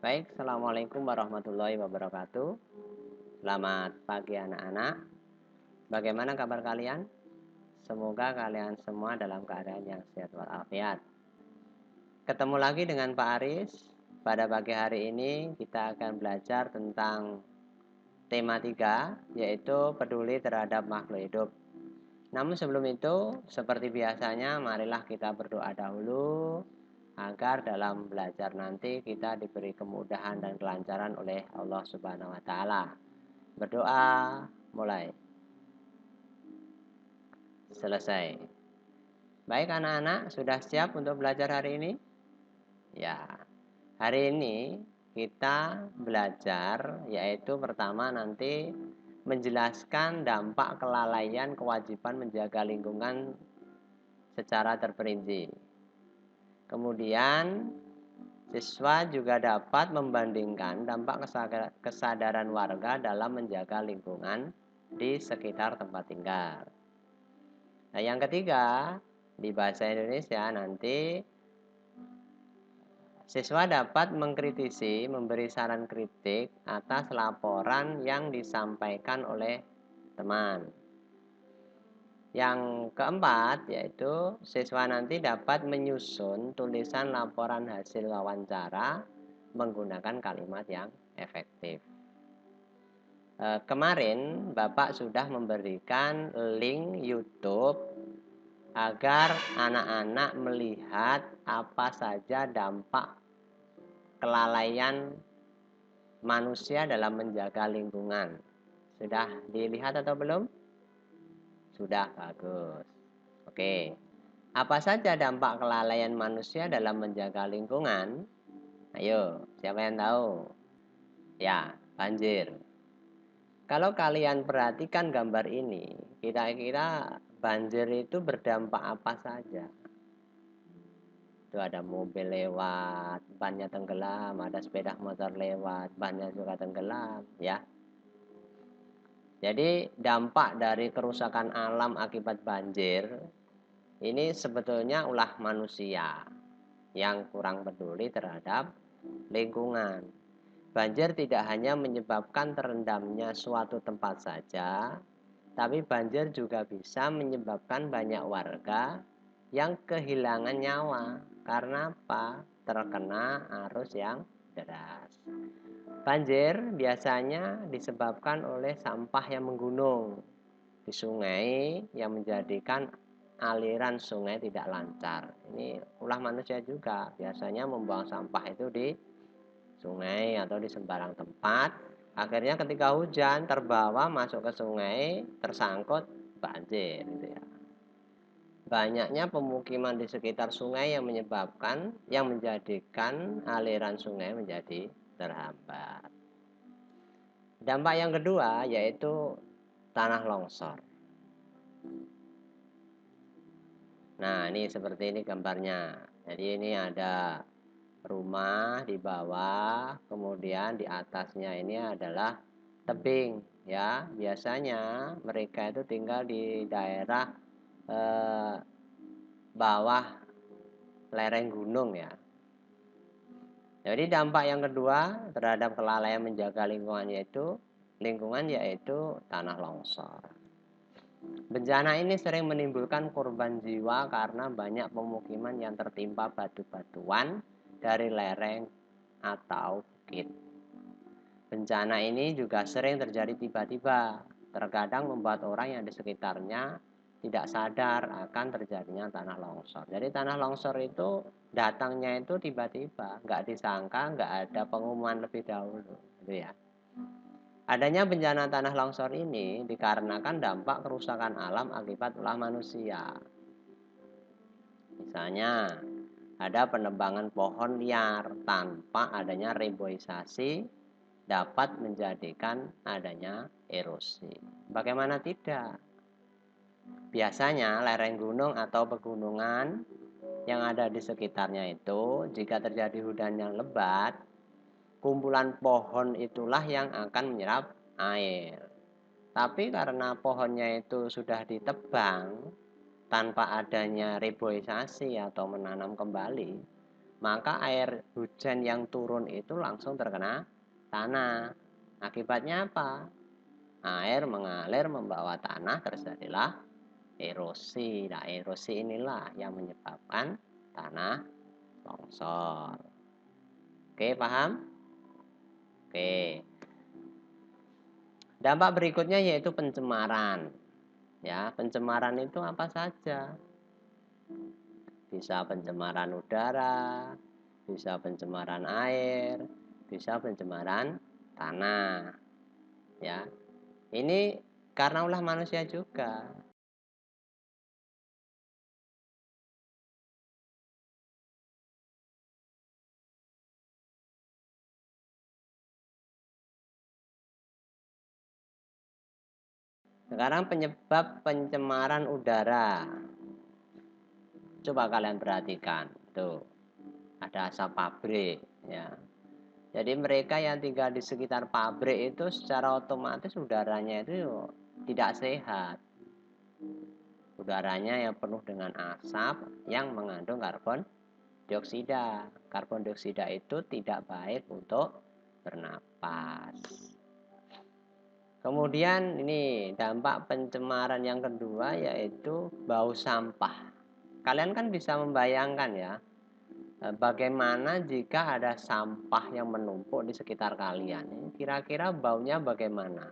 Baik, Assalamualaikum warahmatullahi wabarakatuh. Selamat pagi anak-anak. Bagaimana kabar kalian? Semoga kalian semua dalam keadaan yang sehat walafiat. Ketemu lagi dengan Pak Aris. Pada pagi hari ini kita akan belajar tentang tema 3, yaitu peduli terhadap makhluk hidup. Namun sebelum itu, seperti biasanya, marilah kita berdoa dahulu agar dalam belajar nanti kita diberi kemudahan dan kelancaran oleh Allah Subhanahu wa taala. Berdoa, mulai. Selesai. Baik anak-anak, sudah siap untuk belajar hari ini? Ya. Hari ini kita belajar yaitu pertama nanti menjelaskan dampak kelalaian kewajiban menjaga lingkungan secara terperinci. Kemudian siswa juga dapat membandingkan dampak kesadaran warga dalam menjaga lingkungan di sekitar tempat tinggal. Nah, yang ketiga, di bahasa Indonesia nanti siswa dapat mengkritisi, memberi saran kritik atas laporan yang disampaikan oleh teman. Yang keempat, yaitu siswa nanti dapat menyusun tulisan laporan hasil wawancara menggunakan kalimat yang efektif. Kemarin Bapak sudah memberikan link YouTube agar anak-anak melihat apa saja dampak kelalaian manusia dalam menjaga lingkungan. Sudah dilihat atau belum? Sudah, bagus. Oke. Apa saja dampak kelalaian manusia dalam menjaga lingkungan? Ayo, siapa yang tahu? Ya, banjir. Kalau kalian perhatikan gambar ini, kira-kira banjir itu berdampak apa saja? Itu ada mobil lewat, bannya tenggelam, ada sepeda motor lewat, bannya juga tenggelam, ya. Jadi dampak dari kerusakan alam akibat banjir ini sebetulnya ulah manusia yang kurang peduli terhadap lingkungan. Banjir tidak hanya menyebabkan terendamnya suatu tempat saja, tapi banjir juga bisa menyebabkan banyak warga yang kehilangan nyawa. Karena apa? Terkena arus yang deras. Banjir biasanya disebabkan oleh sampah yang menggunung di sungai yang menjadikan aliran sungai tidak lancar. Ini ulah manusia juga. Biasanya membuang sampah itu di sungai atau di sembarang tempat. Akhirnya ketika hujan terbawa masuk ke sungai, tersangkut banjir gitu ya. Banyaknya pemukiman di sekitar sungai yang menjadikan aliran sungai menjadi terhambat. Dampak yang kedua yaitu tanah longsor. Nah, ini seperti ini gambarnya. Jadi ini ada rumah di bawah, kemudian di atasnya ini adalah tebing, ya. Biasanya mereka itu tinggal di daerah bawah lereng gunung, ya. Jadi dampak yang kedua terhadap kelalaian menjaga lingkungan yaitu tanah longsor. Bencana ini sering menimbulkan korban jiwa karena banyak pemukiman yang tertimpa batu-batuan dari lereng atau bukit. Bencana ini juga sering terjadi tiba-tiba, terkadang membuat orang yang di sekitarnya tidak sadar akan terjadinya tanah longsor. Jadi tanah longsor itu datangnya itu tiba-tiba, nggak disangka, nggak ada pengumuman lebih dahulu, gitu ya. Adanya bencana tanah longsor ini dikarenakan dampak kerusakan alam akibat ulah manusia. Misalnya, ada penebangan pohon liar tanpa adanya reboisasi dapat menjadikan adanya erosi. Bagaimana tidak? Biasanya lereng gunung atau pegunungan yang ada di sekitarnya itu jika terjadi hujan yang lebat, kumpulan pohon itulah yang akan menyerap air. Tapi karena pohonnya itu sudah ditebang tanpa adanya reboisasi atau menanam kembali, maka air hujan yang turun itu langsung terkena tanah. Akibatnya apa? Air mengalir membawa tanah, terjadilah erosi. Nah, erosi inilah yang menyebabkan tanah longsor. Oke, paham? Oke. Dampak berikutnya yaitu pencemaran. Ya, pencemaran itu apa saja? Bisa pencemaran udara, bisa pencemaran air, bisa pencemaran tanah. Ya. Ini karena ulah manusia juga. Sekarang penyebab pencemaran udara. Coba kalian perhatikan. Tuh, ada asap pabrik, ya. Jadi mereka yang tinggal di sekitar pabrik itu secara otomatis udaranya itu tidak sehat. Udaranya yang penuh dengan asap yang mengandung karbon dioksida. Karbon dioksida itu tidak baik untuk bernapas. Kemudian ini dampak pencemaran yang kedua yaitu bau sampah. Kalian kan bisa membayangkan ya, bagaimana jika ada sampah yang menumpuk di sekitar kalian. Kira-kira baunya bagaimana?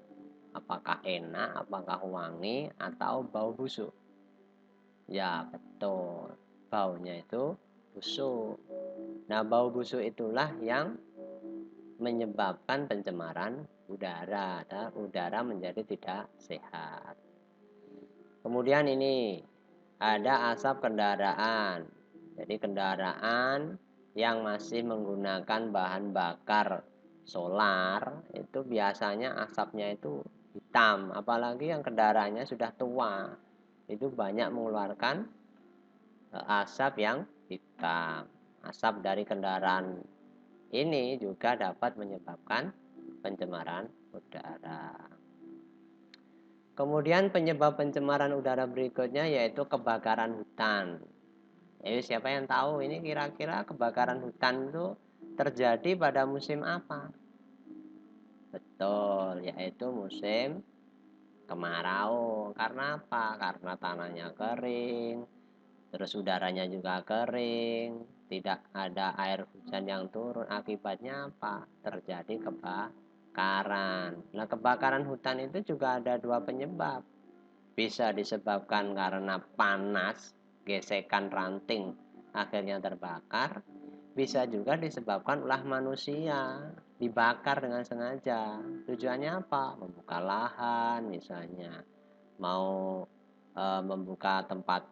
Apakah enak, apakah wangi, atau bau busuk? Ya, betul. Baunya itu busuk. Nah, bau busuk itulah yang menyebabkan pencemaran udara. Dan udara menjadi tidak sehat. Kemudian ini ada asap kendaraan. Jadi kendaraan yang masih menggunakan bahan bakar solar itu biasanya asapnya itu hitam, apalagi yang kendaraannya sudah tua. Itu banyak mengeluarkan asap yang hitam. Asap dari kendaraan ini juga dapat menyebabkan pencemaran udara. Kemudian penyebab pencemaran udara berikutnya yaitu kebakaran hutan. Jadi siapa yang tahu ini kira-kira kebakaran hutan itu terjadi pada musim apa? Betul, yaitu musim kemarau. Karena apa? Karena tanahnya kering, terus udaranya juga kering, tidak ada air hujan yang turun. Akibatnya apa? Terjadi kebakaran. Nah, kebakaran hutan itu juga ada dua penyebab. Bisa disebabkan karena panas, gesekan ranting akhirnya terbakar. Bisa juga disebabkan ulah manusia, dibakar dengan sengaja. Tujuannya apa? Membuka lahan misalnya, mau membuka tempat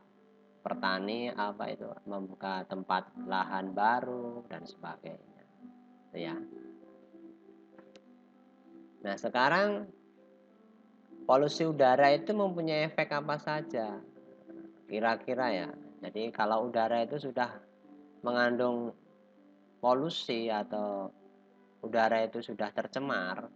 pertani, apa itu, membuka tempat lahan baru dan sebagainya, ya. Nah, sekarang polusi udara itu mempunyai efek apa saja kira-kira ya. Jadi kalau udara itu sudah mengandung polusi atau udara itu sudah tercemar,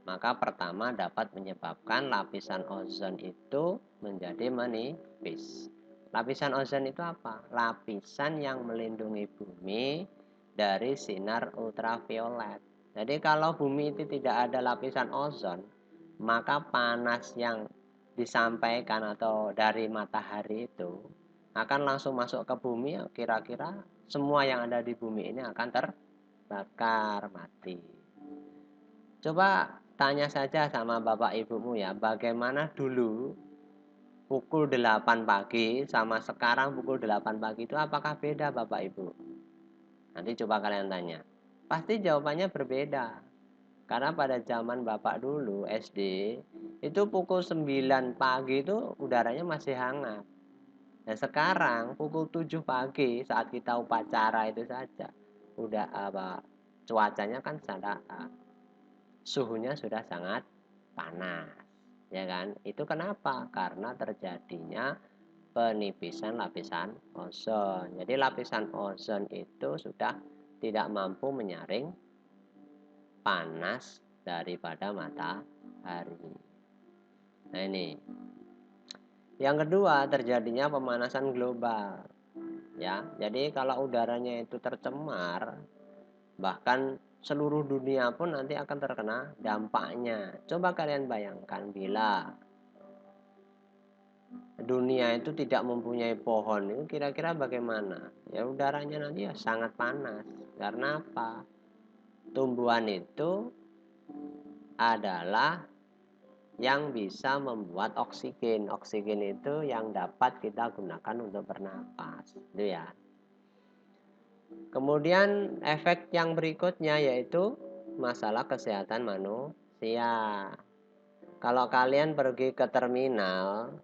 maka pertama dapat menyebabkan lapisan ozon itu menjadi menipis. Lapisan ozon itu apa? Lapisan yang melindungi bumi dari sinar ultraviolet. Jadi kalau bumi itu tidak ada lapisan ozon, maka panas yang disampaikan atau dari matahari itu akan langsung masuk ke bumi. Kira-kira semua yang ada di bumi ini akan terbakar mati. Coba tanya saja sama bapak ibumu ya, bagaimana dulu pukul 8 pagi sama sekarang pukul 8 pagi itu apakah beda bapak ibu? Nanti coba kalian tanya. Pasti jawabannya berbeda. Karena pada zaman bapak dulu SD, itu pukul 9 pagi itu udaranya masih hangat. Dan sekarang pukul 7 pagi saat kita upacara itu saja, udah apa, cuacanya kan sangat, suhunya sudah sangat panas, ya kan? Itu kenapa? Karena terjadinya penipisan lapisan ozon. Jadi lapisan ozon itu sudah tidak mampu menyaring panas daripada matahari. Nah, ini yang kedua, terjadinya pemanasan global. ya. Jadi kalau udaranya itu tercemar, bahkan seluruh dunia pun nanti akan terkena dampaknya. Coba kalian bayangkan bila dunia itu tidak mempunyai pohon, itu kira-kira bagaimana? Ya udaranya nanti ya sangat panas. Karena apa? Tumbuhan itu adalah yang bisa membuat oksigen. Oksigen itu yang dapat kita gunakan untuk bernapas, itu ya. Kemudian efek yang berikutnya yaitu masalah kesehatan manusia. Kalau kalian pergi ke terminal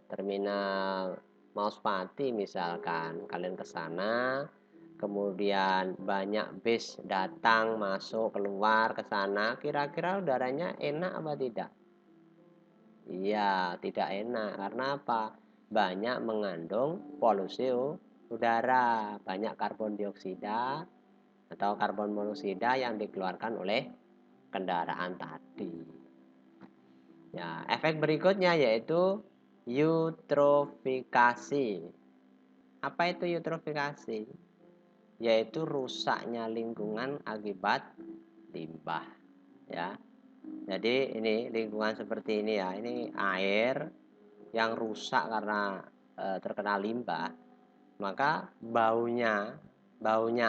Mauspati misalkan, kalian ke sana, kemudian banyak bis datang, masuk, keluar ke sana, kira-kira udaranya enak apa tidak? Iya, tidak enak. Karena apa? Banyak mengandung polusi udara, banyak karbon dioksida atau karbon monoksida yang dikeluarkan oleh kendaraan tadi. Ya, efek berikutnya yaitu eutrofikasi. Apa itu eutrofikasi? Yaitu rusaknya lingkungan akibat limbah, ya. Jadi ini lingkungan seperti ini ya, ini air yang rusak karena terkena limbah, maka baunya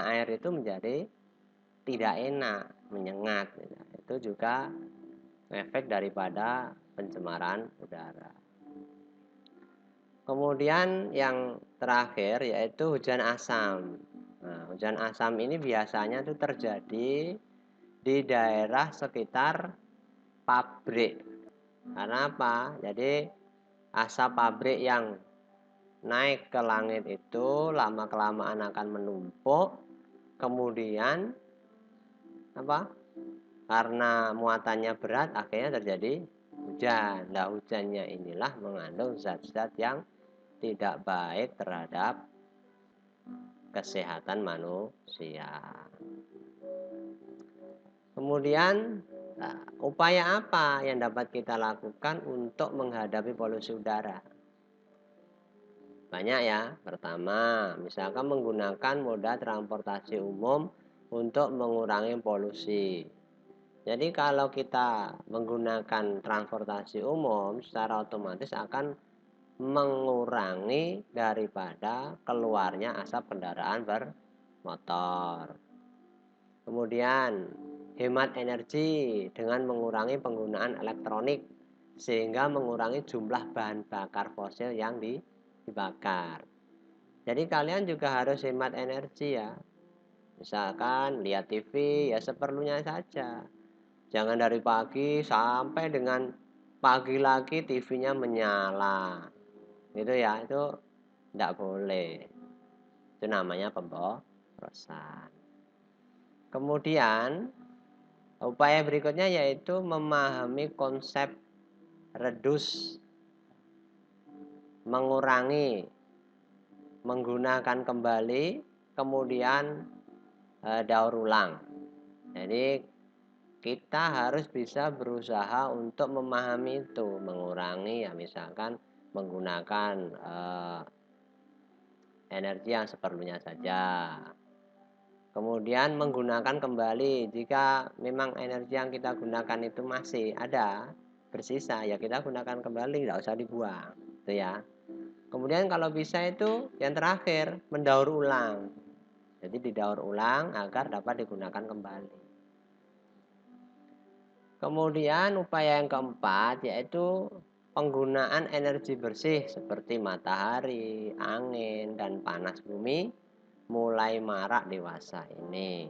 air itu menjadi tidak enak, menyengat. Itu juga efek daripada pencemaran udara. Kemudian yang terakhir yaitu hujan asam. Nah, hujan asam ini biasanya itu terjadi di daerah sekitar pabrik. Karena apa? Jadi asap pabrik yang naik ke langit itu lama-kelamaan akan menumpuk, kemudian apa? Karena muatannya berat akhirnya terjadi hujan. Nah, hujannya inilah mengandung zat-zat yang tidak baik terhadap kesehatan manusia. Kemudian upaya apa yang dapat kita lakukan untuk menghadapi polusi udara? Banyak ya. Pertama, misalkan menggunakan moda transportasi umum untuk mengurangi polusi. Jadi kalau kita menggunakan transportasi umum secara otomatis akan mengurangi daripada keluarnya asap kendaraan bermotor. Kemudian hemat energi dengan mengurangi penggunaan elektronik sehingga mengurangi jumlah bahan bakar fosil yang dibakar. Jadi kalian juga harus hemat energi ya. Misalkan lihat TV ya seperlunya saja. Jangan dari pagi sampai dengan pagi lagi TV-nya menyala. Itu ya, itu tidak boleh. Itu namanya pemborosan. Kemudian upaya berikutnya yaitu memahami konsep reduce, mengurangi, menggunakan kembali, kemudian daur ulang. Jadi kita harus bisa berusaha untuk memahami itu, mengurangi ya misalkan menggunakan energi yang seperlunya saja. Kemudian menggunakan kembali jika memang energi yang kita gunakan itu masih ada bersisa ya kita gunakan kembali, tidak usah dibuang, itu ya. Kemudian kalau bisa itu yang terakhir mendaur ulang. Jadi didaur ulang agar dapat digunakan kembali. Kemudian upaya yang keempat yaitu penggunaan energi bersih seperti matahari, angin, dan panas bumi mulai marak dewasa ini.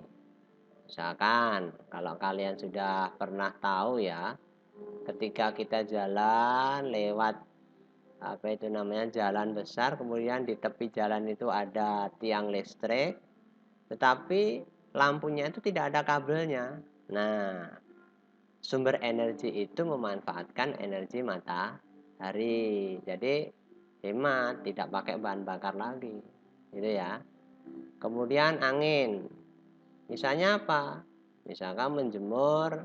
Misalkan kalau kalian sudah pernah tahu ya, ketika kita jalan lewat apa itu namanya jalan besar, kemudian di tepi jalan itu ada tiang listrik, tetapi lampunya itu tidak ada kabelnya. Nah, sumber energi itu memanfaatkan energi matahari. Jadi hemat, tidak pakai bahan bakar lagi. Gitu ya. Kemudian angin. Misalnya apa? Misalkan menjemur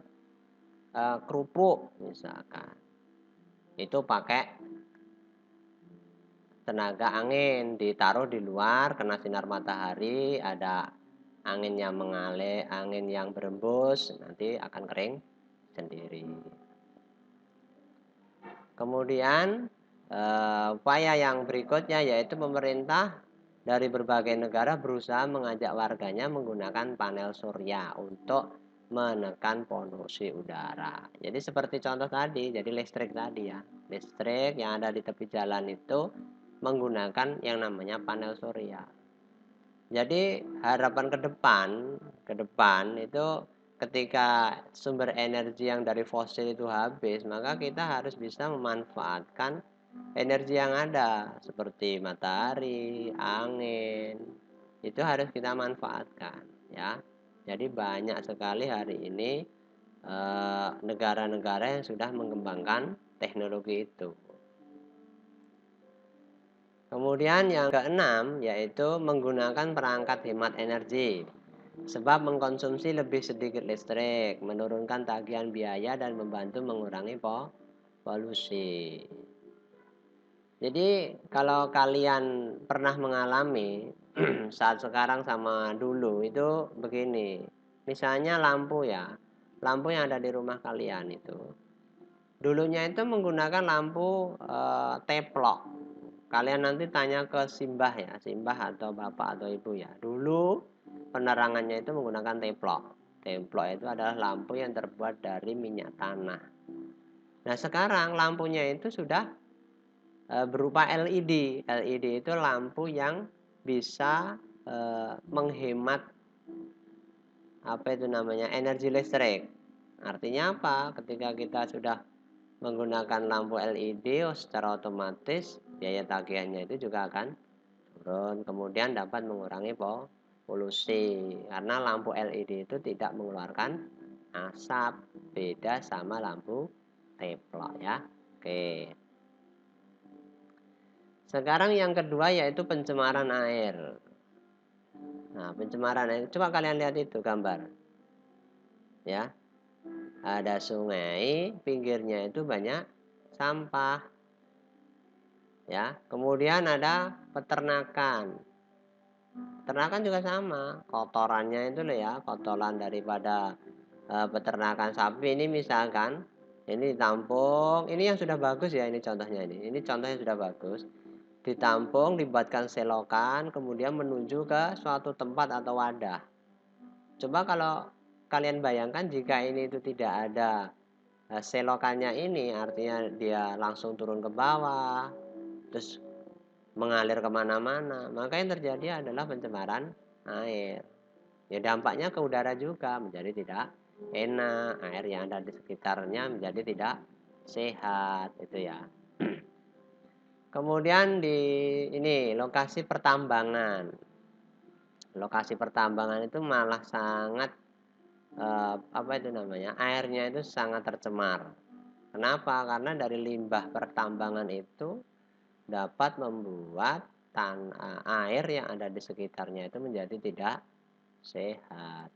kerupuk misalkan. Itu pakai tenaga angin, ditaruh di luar kena sinar matahari, ada angin yang mengalir, angin yang berembus, nanti akan kering sendiri. Kemudian upaya yang berikutnya yaitu pemerintah dari berbagai negara berusaha mengajak warganya menggunakan panel surya untuk menekan polusi udara. Jadi seperti contoh tadi, jadi listrik tadi ya. Listrik yang ada di tepi jalan itu menggunakan yang namanya panel surya. Jadi harapan ke depan itu ketika sumber energi yang dari fosil itu habis, maka kita harus bisa memanfaatkan energi yang ada seperti matahari, angin. Itu harus kita manfaatkan ya. Jadi banyak sekali hari ini negara-negara yang sudah mengembangkan teknologi itu. Kemudian yang keenam yaitu menggunakan perangkat hemat energi. Sebab mengkonsumsi lebih sedikit listrik, menurunkan tagihan biaya dan membantu mengurangi polusi. Jadi kalau kalian pernah mengalami saat sekarang sama dulu itu begini. Misalnya lampu ya. Lampu yang ada di rumah kalian itu. Dulunya itu menggunakan lampu teplok. Kalian nanti tanya ke simbah ya, simbah atau bapak atau ibu ya. Dulu penerangannya itu menggunakan teplok. Teplok itu adalah lampu yang terbuat dari minyak tanah. Nah sekarang lampunya itu sudah berupa LED. LED itu lampu yang bisa menghemat apa itu namanya energi listrik. Artinya apa? Ketika kita sudah menggunakan lampu LED, secara otomatis biaya tagihannya itu juga akan turun. Kemudian dapat mengurangi polusi karena lampu LED itu tidak mengeluarkan asap, beda sama lampu teplok ya. Oke. Sekarang yang kedua yaitu pencemaran air. Nah, pencemaran air, coba kalian lihat itu gambar. Ya. Ada sungai, pinggirnya itu banyak sampah. Ya, kemudian ada peternakan. Peternakan juga sama, kotorannya itu loh ya, kotoran daripada peternakan sapi ini misalkan ini ditampung, ini yang sudah bagus ya, ini contohnya ini contohnya sudah bagus. Ditampung, dibuatkan selokan, kemudian menuju ke suatu tempat atau wadah. Coba kalau kalian bayangkan jika ini itu tidak ada selokannya ini, artinya dia langsung turun ke bawah, terus mengalir kemana-mana, maka yang terjadi adalah pencemaran air. Ya dampaknya ke udara juga menjadi tidak enak, air yang ada di sekitarnya menjadi tidak sehat itu ya. Kemudian di ini lokasi pertambangan. Lokasi pertambangan itu malah sangat apa itu namanya? Airnya itu sangat tercemar. Kenapa? Karena dari limbah pertambangan itu dapat membuat air yang ada di sekitarnya itu menjadi tidak sehat.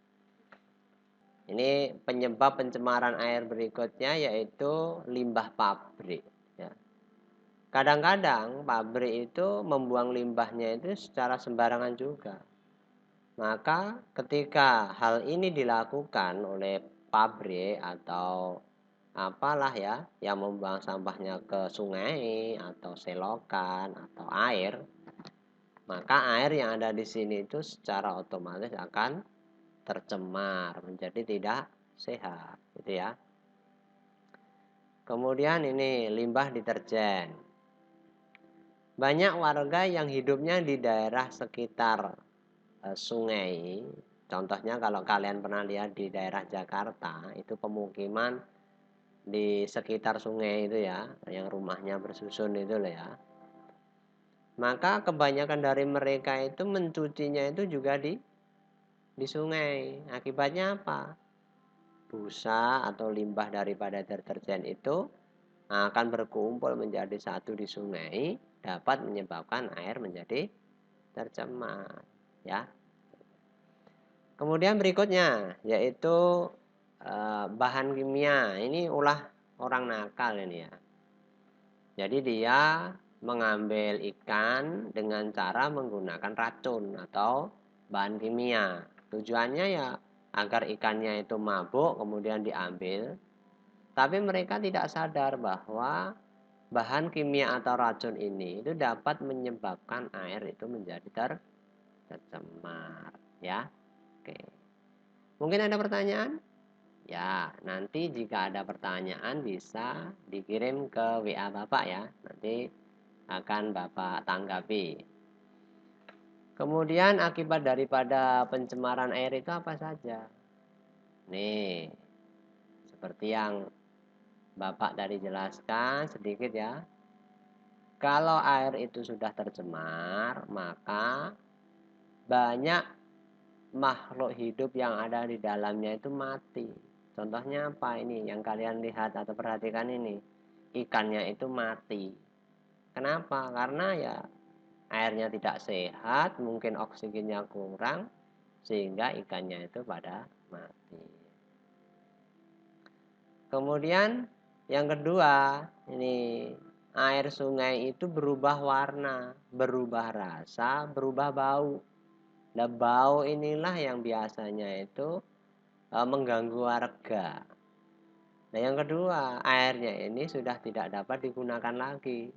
Ini penyebab pencemaran air berikutnya yaitu limbah pabrik. Ya. Kadang-kadang pabrik itu membuang limbahnya itu secara sembarangan juga. Maka ketika hal ini dilakukan oleh pabrik atau apalah ya yang membuang sampahnya ke sungai atau selokan atau air, maka air yang ada di sini itu secara otomatis akan tercemar menjadi tidak sehat gitu ya. Kemudian ini limbah deterjen. Banyak warga yang hidupnya di daerah sekitar sungai. Contohnya kalau kalian pernah lihat di daerah Jakarta, itu pemukiman di sekitar sungai itu ya, yang rumahnya bersusun itu loh ya. Maka kebanyakan dari mereka itu mencucinya itu juga di sungai. Akibatnya apa? Busa atau limbah daripada deterjen itu akan berkumpul menjadi satu di sungai, dapat menyebabkan air menjadi tercemar ya. Kemudian berikutnya yaitu bahan kimia. Ini ulah orang nakal ini ya. Jadi dia mengambil ikan dengan cara menggunakan racun atau bahan kimia. Tujuannya ya agar ikannya itu mabuk kemudian diambil. Tapi mereka tidak sadar bahwa bahan kimia atau racun ini itu dapat menyebabkan air itu menjadi tercemar, ya. Oke. Mungkin ada pertanyaan? Ya, nanti jika ada pertanyaan bisa dikirim ke WA Bapak ya. Nanti akan Bapak tanggapi. Kemudian akibat daripada pencemaran air itu apa saja? Nih, seperti yang Bapak tadi jelaskan sedikit ya. Kalau air itu sudah tercemar, maka banyak makhluk hidup yang ada di dalamnya itu mati. Contohnya apa ini yang kalian lihat atau perhatikan ini? Ikannya itu mati. Kenapa? Karena ya airnya tidak sehat, mungkin oksigennya kurang, sehingga ikannya itu pada mati. Kemudian yang kedua, ini air sungai itu berubah warna, berubah rasa, berubah bau. Nah, bau inilah yang biasanya itu mengganggu warga. Nah, yang kedua, airnya ini sudah tidak dapat digunakan lagi.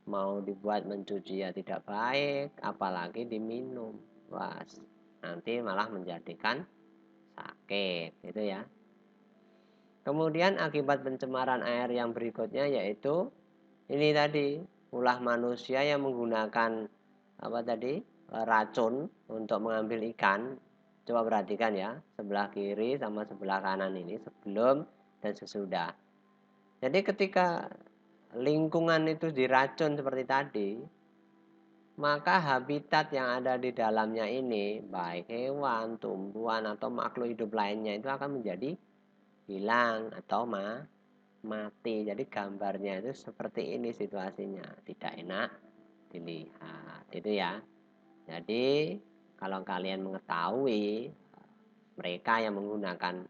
Mau dibuat mencuci ya tidak baik, apalagi diminum. Wah, nanti malah menjadikan sakit, gitu ya. Kemudian akibat pencemaran air yang berikutnya yaitu ini tadi, ulah manusia yang menggunakan apa tadi? Racun untuk mengambil ikan. Coba perhatikan ya, sebelah kiri sama sebelah kanan ini sebelum dan sesudah. Jadi ketika lingkungan itu diracun seperti tadi, maka habitat yang ada di dalamnya ini, baik hewan, tumbuhan atau makhluk hidup lainnya itu akan menjadi hilang atau mati. Jadi gambarnya itu seperti ini situasinya, tidak enak dilihat. Itu ya. Jadi kalau kalian mengetahui mereka yang menggunakan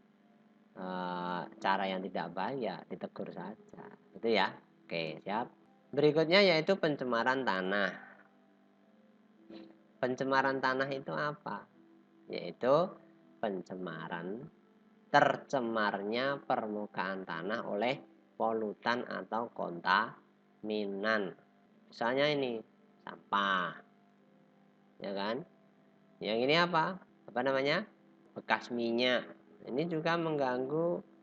cara yang tidak baik ya ditegur saja. Itu ya. Oke, siap. Berikutnya yaitu pencemaran tanah. Pencemaran tanah itu apa? Yaitu pencemaran tercemarnya permukaan tanah oleh polutan atau kontaminan. Misalnya ini sampah, ya kan? Yang ini apa? Apa namanya? Bekas minyak. Ini juga mengganggu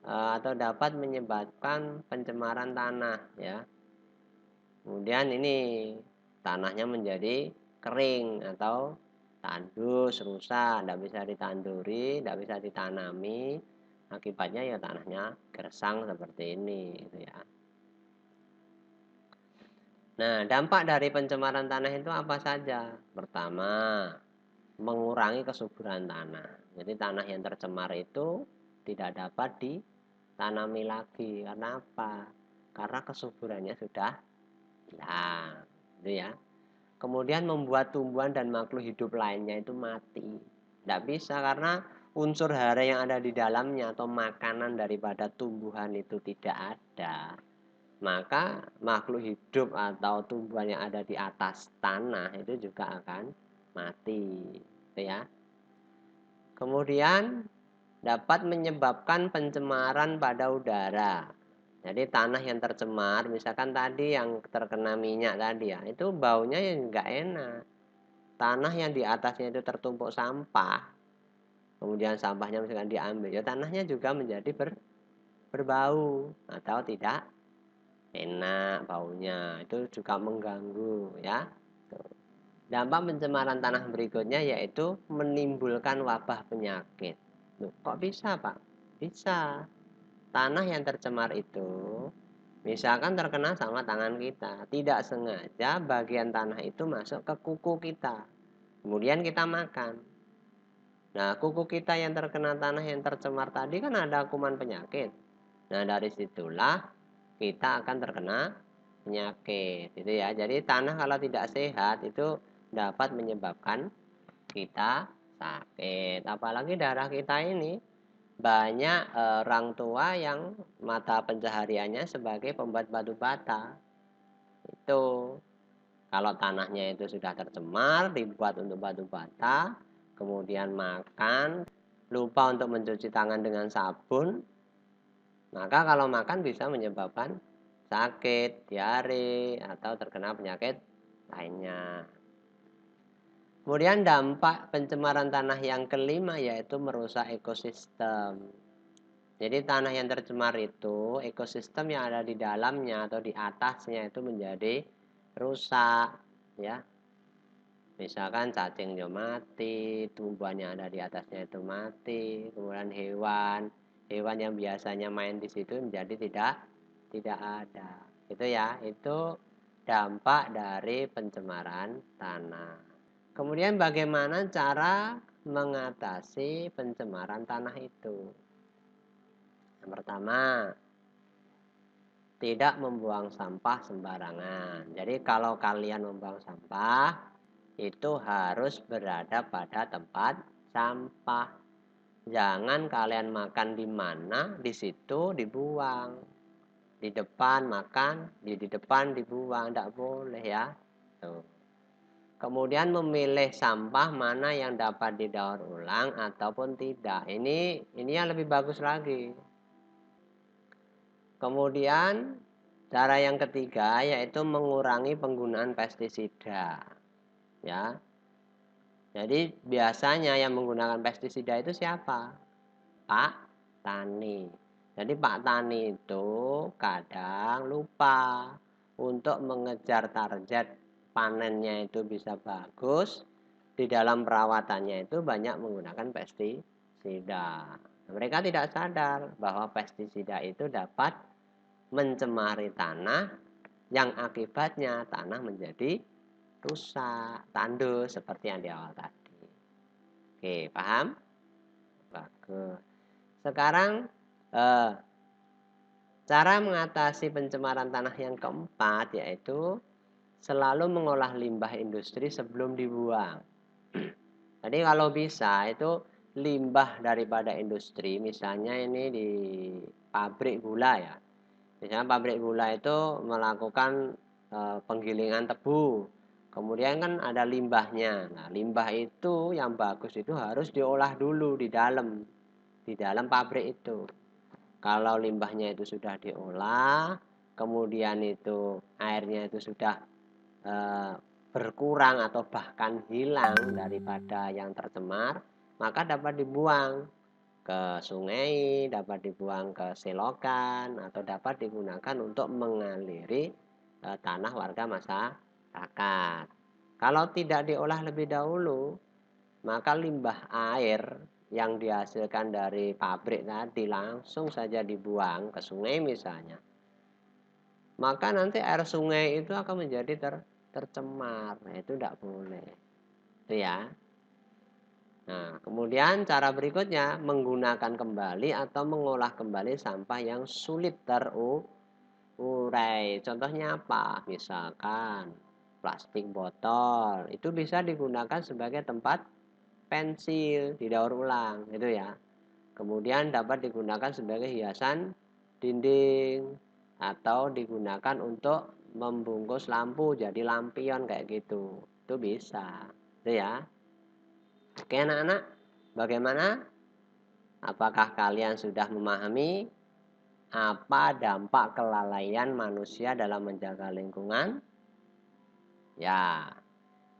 atau dapat menyebabkan pencemaran tanah, ya. Kemudian ini tanahnya menjadi kering atau tandus, rusak, tidak bisa ditanduri, tidak bisa ditanami. Akibatnya ya tanahnya gersang seperti ini, gitu ya. Nah, dampak dari pencemaran tanah itu apa saja? Pertama, mengurangi kesuburan tanah. Jadi tanah yang tercemar itu tidak dapat ditanami lagi. Karena apa? Karena kesuburannya sudah hilang, gitu ya. Kemudian membuat tumbuhan dan makhluk hidup lainnya itu mati. Tidak bisa karena unsur hara yang ada di dalamnya atau makanan daripada tumbuhan itu tidak ada. Maka makhluk hidup atau tumbuhan yang ada di atas tanah itu juga akan mati, gitu ya. Kemudian dapat menyebabkan pencemaran pada udara. Jadi tanah yang tercemar, misalkan tadi yang terkena minyak tadi ya, itu baunya ya nggak enak. Tanah yang di atasnya itu tertumpuk sampah, kemudian sampahnya misalkan diambil, ya tanahnya juga menjadi berbau atau tidak enak baunya, itu juga mengganggu ya. Dampak pencemaran tanah berikutnya yaitu menimbulkan wabah penyakit. Loh, kok bisa Pak? Bisa. Tanah yang tercemar itu misalkan terkena sama tangan kita, tidak sengaja bagian tanah itu masuk ke kuku kita. Kemudian kita makan. Nah, kuku kita yang terkena tanah yang tercemar tadi kan ada kuman penyakit. Nah, dari situlah kita akan terkena penyakit, gitu ya. Jadi tanah kalau tidak sehat itu dapat menyebabkan kita sakit. Apalagi darah kita ini banyak orang tua yang mata pencahariannya sebagai pembuat batu bata. itu. Kalau tanahnya itu sudah tercemar, dibuat untuk batu bata, kemudian makan, lupa untuk mencuci tangan dengan sabun, maka kalau makan bisa menyebabkan sakit, diare, atau terkena penyakit lainnya. Kemudian dampak pencemaran tanah yang kelima yaitu merusak ekosistem. Jadi tanah yang tercemar itu, ekosistem yang ada di dalamnya atau di atasnya itu menjadi rusak, ya. Misalkan cacingnya mati, tumbuhan yang ada di atasnya itu mati, kemudian hewan yang biasanya main di situ menjadi tidak ada. Itu ya, itu dampak dari pencemaran tanah. Kemudian bagaimana cara mengatasi pencemaran tanah itu? Yang pertama, tidak membuang sampah sembarangan. Jadi kalau kalian membuang sampah, itu harus berada pada tempat sampah. Jangan kalian makan di mana, di situ dibuang. Di depan makan, di depan dibuang, tidak boleh ya. Tuh. Kemudian memilih sampah mana yang dapat didaur ulang ataupun tidak. Ini yang lebih bagus lagi. Kemudian cara yang ketiga yaitu mengurangi penggunaan pestisida. Ya. Jadi biasanya yang menggunakan pestisida itu siapa? Pak Tani. Jadi Pak Tani itu kadang lupa untuk mengejar target panennya itu bisa bagus. Di dalam perawatannya itu banyak menggunakan pestisida. Mereka tidak sadar bahwa pestisida itu dapat mencemari tanah yang akibatnya tanah menjadi rusak, tandus seperti yang di awal tadi. Oke, paham? Bagus. Sekarang cara mengatasi pencemaran tanah yang keempat yaitu selalu mengolah limbah industri sebelum dibuang. Jadi kalau bisa itu limbah daripada industri, misalnya ini di pabrik gula ya. Misalnya pabrik gula itu melakukan penggilingan tebu. Kemudian kan ada limbahnya. Nah, limbah itu yang bagus itu harus diolah dulu di dalam pabrik itu. Kalau limbahnya itu sudah diolah, kemudian itu airnya itu sudah berkurang atau bahkan hilang daripada yang tercemar, maka dapat dibuang ke sungai, dapat dibuang ke selokan, atau dapat digunakan untuk mengaliri tanah warga masyarakat. Kalau tidak diolah lebih dahulu, maka limbah air yang dihasilkan dari pabrik tadi langsung saja dibuang ke sungai misalnya. Maka nanti air sungai itu akan menjadi tercemar. Nah, itu tidak boleh. Itu ya. Nah, kemudian cara berikutnya menggunakan kembali atau mengolah kembali sampah yang sulit terurai. Contohnya apa? Misalkan plastik botol itu bisa digunakan sebagai tempat pensil didaur ulang, itu ya. Kemudian dapat digunakan sebagai hiasan dinding atau digunakan untuk membungkus lampu jadi lampion kayak gitu. Itu bisa. Itu ya. Oke anak-anak, bagaimana? Apakah kalian sudah memahami apa dampak kelalaian manusia dalam menjaga lingkungan? Ya,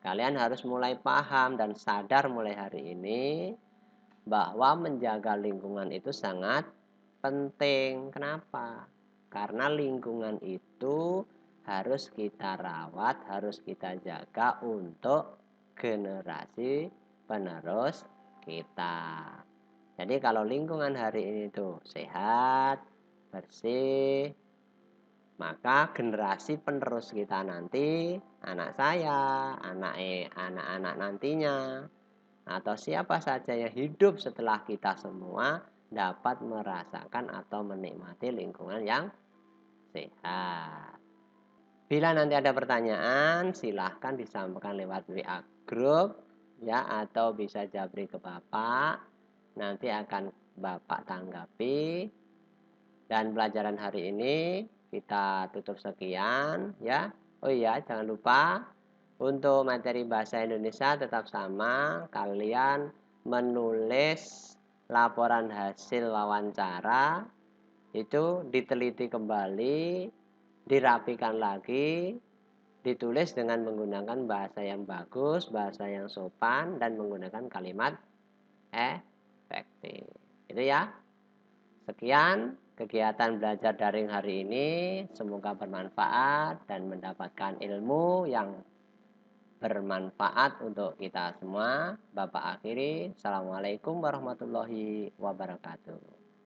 kalian harus mulai paham dan sadar mulai hari ini bahwa menjaga lingkungan itu sangat penting. Kenapa? Karena lingkungan itu harus kita rawat, harus kita jaga untuk generasi penerus kita. Jadi kalau lingkungan hari ini tuh sehat, bersih, maka generasi penerus kita nanti, anak saya, anak-anak nantinya, atau siapa saja yang hidup setelah kita semua dapat merasakan atau menikmati lingkungan yang sehat. Bila nanti ada pertanyaan, silahkan disampaikan lewat WA group ya, atau bisa japri ke Bapak. Nanti akan Bapak tanggapi. Dan pelajaran hari ini kita tutup sekian ya. Oh iya, jangan lupa untuk materi bahasa Indonesia tetap sama, kalian menulis laporan hasil wawancara itu diteliti kembali, dirapikan lagi, ditulis dengan menggunakan bahasa yang bagus, bahasa yang sopan, dan menggunakan kalimat efektif. Itu ya. Sekian kegiatan belajar daring hari ini. Semoga bermanfaat dan mendapatkan ilmu yang bermanfaat untuk kita semua. Bapak akhiri. Assalamualaikum warahmatullahi wabarakatuh.